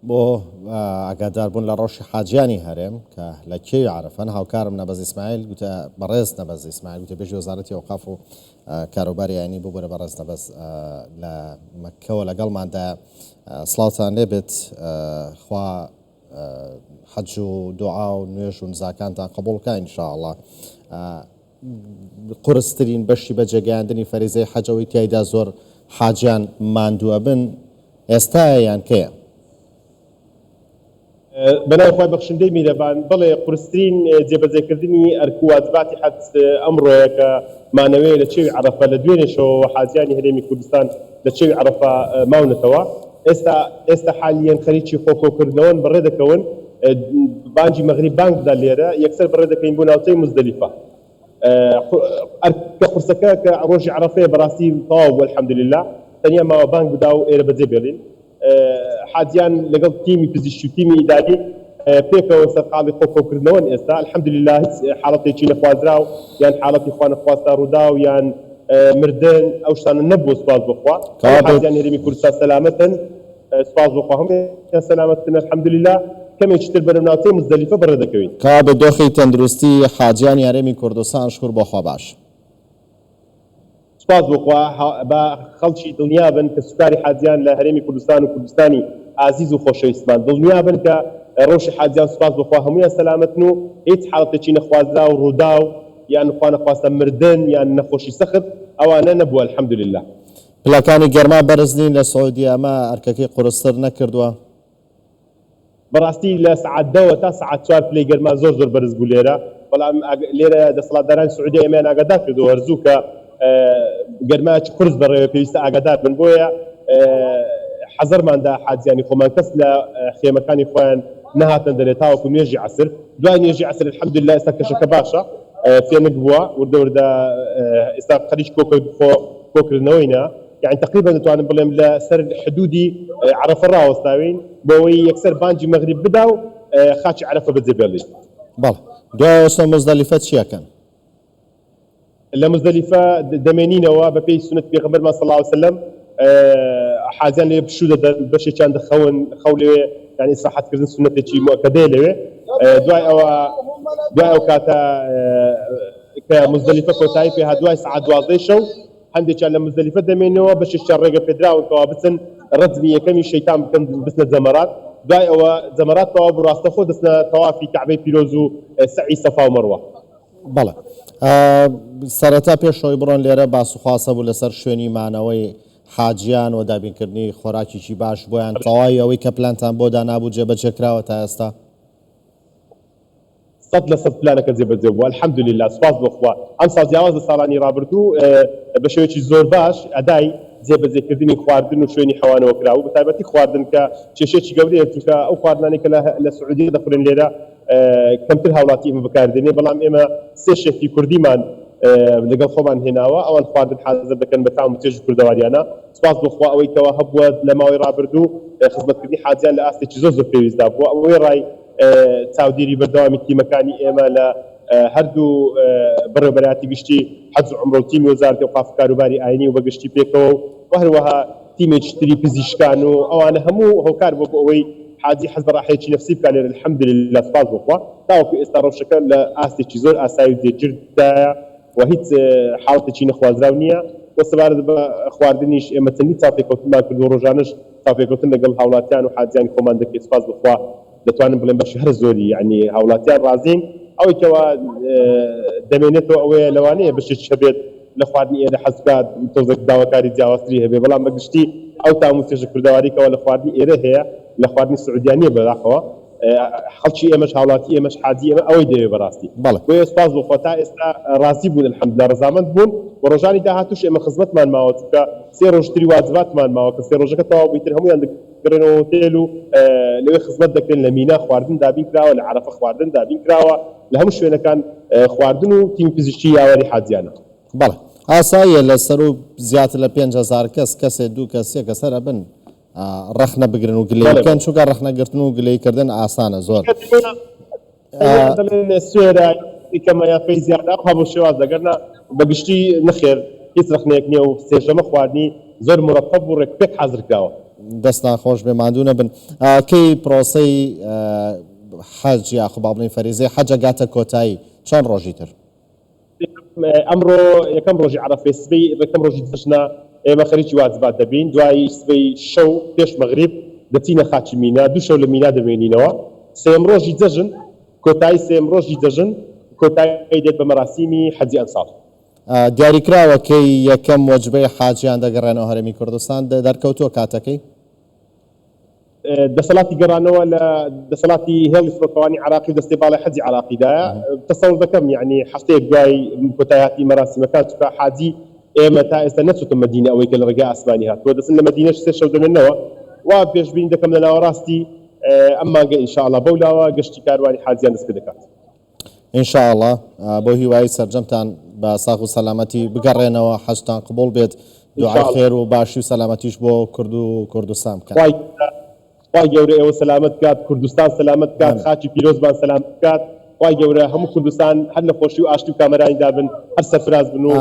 بۆ ئاگاداربوون لە ڕۆژی حاجیانی هەرێم کە لە کێوی عەرەفەن هاوکارم نەبەز ئیسماعیل گوتە بەڕێز نەبەز ئیسماعیل گوتە بێژی وەزارەتی ئەوقاف و کاروباری یانی ببوورە بەڕێز نەبەز لە مەککەوە لەگەڵماندا سڵاوتان لێبێت خوا حەج و دوعا و نوێژ و نزاکانتان قبوڵکە ئینشاءڵڵا. قورسترین بەشی بە جێگەیاندنی فەریزەی حەجەوەی تیایدا زۆر حاجیان ماندووە بن ئێستایە یان کەیە؟ بەناوخوای بەخشندەی میرەبان بڵێ قورسترین جێبەجێکردنی ئەرک و واجباتی حەج ئەمڕۆیە کە مانەوەیە لە چێوی عەرەفە لە دوێنێشەوە حاجیانی هەرێمی کوردستان لە چێوی عەرەفە ماونەتەوە. ئێستا حالیان خەریکی خۆکۆکردنەوەن بەڕێ دەکەون، بانگی مەغریب بانگ بدات لێرە یەکسەر بەڕێ دەکەین بۆ ناوچەی مزدەلیفە. ئەرکە قورسەکە کە ڕۆژی عەرەفەیە بەڕاستی تەواو بوو الحەمدولله، تەنیا ماوە بانگ بدا و ئێرە بەجێ بێڵین. حاجیان لەگەڵ تیمی پزیشکی و تیمی ئیداری پێکەوە سەرقاڵی خۆکۆکردنەوەن ئێستا الحەمدولله هیچ حاڵەتێکی نەخوازراو یان حاڵەتی خوا نەخواستا ڕوودا و یان مردن ئەو شتانە نەبووە سوپاس بخوا. حاجیان هەرێمی کوردستان سەلامەتن، سوپاس بخوا هەموویان سەلامەتن الحەمدولله. کەمێکی تر بەرەو ناوچەی مزدەلیفە بەڕێ دەکەوین. کا بە دۆخی تەندروستی حاجیانی هەرێمی کوردستان شکر بۆخوا باش. سپاس بخوا بە خەڵکی دڵنیا بن کە سوکاری حاجیان لە هەرێمی کوردستان و کوردستانی عزیز و خۆشەویستمان دڵنیا بن کە ڕۆژی حاجیان سپاس بخوا هەموویان سەلامەتن و هیچ حاڵەتێکی نەخوازرا و ڕوودا و یان خوا نەخواستە مردن یان نەخۆشی سەخت ئەوانە نەبووە الحەمدولله. پلەکانی گەرما بەرزنین لە سعودی ئەمە ئەرکەکەی قورستر نەکردووە؟ بەڕاستی لە سعات 10 تا سعات 4 پلەی گەرما زۆر بەرز بوو لێرە، بەڵام لێرە دەسەڵاتدارانی سعودی ئەمیان ئاگادار کردووە هەرزوو کە گەرمایکی قورس بەڕێوە پێویستە ئاگادار بن، بۆیە حەزەرماندا حاجیانی خۆمان کەس لە خێمەکانی خۆیان نەهاتن دەرێ تاوەکو نوێژی عەسر. دوای نوێژی عەسر الحەمدولله ئێستا کەشەکە باشە، فێنک بووە وردە وردە ئێستا خەریک کۆکردنەوەینا، يعني تقريبا دەتوانم بڵێم لە سەر حدودی عەرەفە ڕاوەستاوین بۆەوەی یەکسەر بانگی مەغریب بدا و خاچی عەرەفە بەجێ بێڵین. بەڵێ دوای ئێستا مزدەلیفە چیەکەن؟ لە مزدەلیفە دەمێنینەوە بە پێی سنەت پێغەمبەرمان صلی الله علیه وسلم، حاجیان لێ بشوو دەدەن بەشێکیان دەخەون خەو لێوێ یعنی ئیسراحەتکردن سنەتێکی مؤکەدەیە لەوێ. دوای ئەو کاتە کە مزدەلیفە کۆتایی پێ هات دوای سعات 12 شەو هەندێکیان لە مزدەلیفە دەمێنەوە بەشێکیان ڕێگە پێدراون کەوا بچن ڕەجمی یەکەمی شەیتان بکەن بچنە جەمەرات، دوای ئەوە جەمەرات تەواو بوو ڕاستەخۆ دەچنە تەوافی کەعبەی پیرۆز و سەعی سەفا و مەروە. بەڵێ سەرەتا پێشەوەی بڕۆن لێرە باسوخواسە بوو لەسەر شوێنی مانەوەی حاجیان و دابینکردنی خۆراکیی باش بۆیان تەواوی ئەوەی کە پلانتان بۆ دانابوو جێبەجێکراوە تا ئێستا؟ 100% پلانەکە جێبەجێ بووە الحەمدولله سوپاس بخوا. ئەم ساڵ جیاواز لە ساڵانی ڕابردوو بە شێوەیەکی زۆر باش ئەدای جێبەجێکردنی خواردن و شوێنی حەوانەوە کراوە، بەتایبەتی خواردن کە کێشێکی گەورەیە، چونکە ئەو خواردنانەی کە لە سعودی دەخورێن لێرە کەمتر هاوڵاتی ئێمە بەکاردێنێ، بەڵام ئێمە سێ شێفی کوردیمان لەگەڵ خۆمان هێناوە ئەوان خواردن حازر دەکەن بە تام و چێژ کوردەواریانە. سپاس بخوا ئەوەی کەوا هەبووە لە ماوەی ڕابردوو خزمەتکردنی حاجیان لە ئاستێکی زۆر پێویستدا بووە، ئەوەی ڕای چاودێری بەردەوامی تیمەکانی ئێمە لە هەردوو بەڕێوەبەرایەتی گشتی حەج و عومرە و تیمی وەزارەتی ئەوقاف و کاروباری ئاینی و بەگشتی پێکەوە و هەروەها تیمێکی تری پزیشکان و ئەوانە هەموو هۆکار بۆ ئەوەی حاجی حەز بە ڕاحەیەکی نەفسی بکات لێرە الحەمدولله سپاس بخوا. تاوەکو ئێستا ڕەوشەکە لە ئاستێکی زۆر ئاسایی و جێگیردایە و هیچ حاڵەتێکی نەخوازراو نییە و سەبارەت بە خواردنیش ئێمە چەندی چاوپێکەوتنمان کردو ڕۆژانەش چاوپێکەوتن لەگەڵ هاوڵاتیان و حاجیانی خۆمان دەکەین. سپاس بخوا دەتوانم بڵێم بەشی هەر زۆری یعنی هاوڵاتیان ڕازین. ئەوەی کەوا دەمێنێتەوە ئەوەیە لەوانەیە بەشێکی هەبێت لە خواردنی ئێرە حەز بکات تۆزێک داواکاری جیاوازتری هەبێ، بەڵام بەگشتی ئەو تام و چێژە کوردەواریکەوە لە خواردنی ئێرە هەیە لە خواردنی سعودیانیە بەداخەوە خەڵکی ئێمەش هاوڵاتی ئێمەش حاجی ئێمە ئەوەی دەوێ بەڕاستی. بۆیە سپاس بخوا تا ئێستا ڕازی بوون الحەمدولله ڕەزامەند بوون و ڕۆژانی داهاتووش ئێمە خزمەتمان ماوە چونکە سێ ڕۆژتری واجباتمان ماوە کە سێ ڕۆژەکە تەواو بوویتر هەموویان دەگەڕێنەوە هۆتێل و لەوێ خزمەت دەکرێن. لە مینا خواردن دابین کراوە، لە عەرەفە خواردن دابین کراوە، لە هەموو شوێنەکان خواردن و تیم پزیشکی یاوەری حاجیانە. بەڵێ ئاساییە لەسەر و زیاتر لە 5000 کەسێ دوو کەسێ کەسەرە بن ڕەخنە بگرن و گلەی بکەن، چونکە ڕەخنەگرتن و گلەیکردن ئاسانە زۆر. سوێرە کەمە یافەی زیادە هەبوو شێواز دەگەرنا بەگشتی نەخێر هیچ ڕەخنەیەک نییە و سێژەمە خواردنی زۆر مرەتەب و ڕێکپێک حەزر کراوە. دەست ناخۆش بێ ماندوو نەبن کەی پرۆسەی حەج یاخۆ با بڵین فەریزەی حەجە گاتە کۆتایی چەند ڕۆژی تر ئەمڕۆ یەکەم ڕۆژی عەرەفە سبەی یەکەم ڕۆژی جەژنە ئێمە خەریکی واجبات دەبین دوای سبەی شەو پێش مەغریب دەچینە خاچی مینا دوو شەو لە مینا دەمێنینەوە سێم ڕۆژی جەژن کۆتایی سێم ڕۆژی جەژن کۆتایی دێت بە مەراسیمی حەجی ئەنساڵ دیاریکراوە کەی یەکەم وەجبەی حاجیان دەگەڕێنەوە هەرێمی کوردستان دەرکەوتووە کاتەکەی دەسەڵاتی گەڕانەوە لە دەسەڵاتی هێڵی فڕۆکەوانی عراقی و دەستێ باڵی حەجی عراقیدایە تەسەوڕ دەکەم یعنی هەفتەیەک دوای کۆتاییاتی مەراسیمەکان چکە حاجی ئێمە تا ئێستا نەچوتە مەدینە ئەوەی کە لە ڕێگای ئاسمانی هاتووە دەچن لە مەدینەش سێ شەو دەمێنەوە وا پێشبینی دەکەم لە ناوەڕاستی ئەم مانگە ئینشاءڵڵا بەولاوە گەشتی کاروانی حاجیان دەست پێ دەکات ئینشاءڵڵا بۆ هیوای سەرجەمتان بە ساغ و سەلامەتی بگەڕێنەوە حەجتان قبوڵ بێت دوعای خێر و باشی و سەلامەتیش بۆ کورد و کوردستان بکات خوای گەورە ئێوە سەلامەت بکات کوردستان سەلامەت بکات خاچی پیرۆزمان سەلامەت بکات خوای گەورە هەموو کوردستان هەر لە خۆشی و ئاشتی و کامەرانی دابن هەر سەرفراز بن و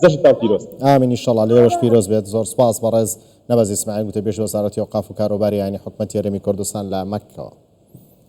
زەشتان پیرۆز ئامین ئینشاءڵڵا لێوەش پیرۆز بێت زۆر سپاس بەڕێز نەبەز ئیسماعیل گوتە بێژ وەزارەتی ئەوقاف و کاروباری یانی حکومەتی هەرێمی کوردستان لە مەککەوە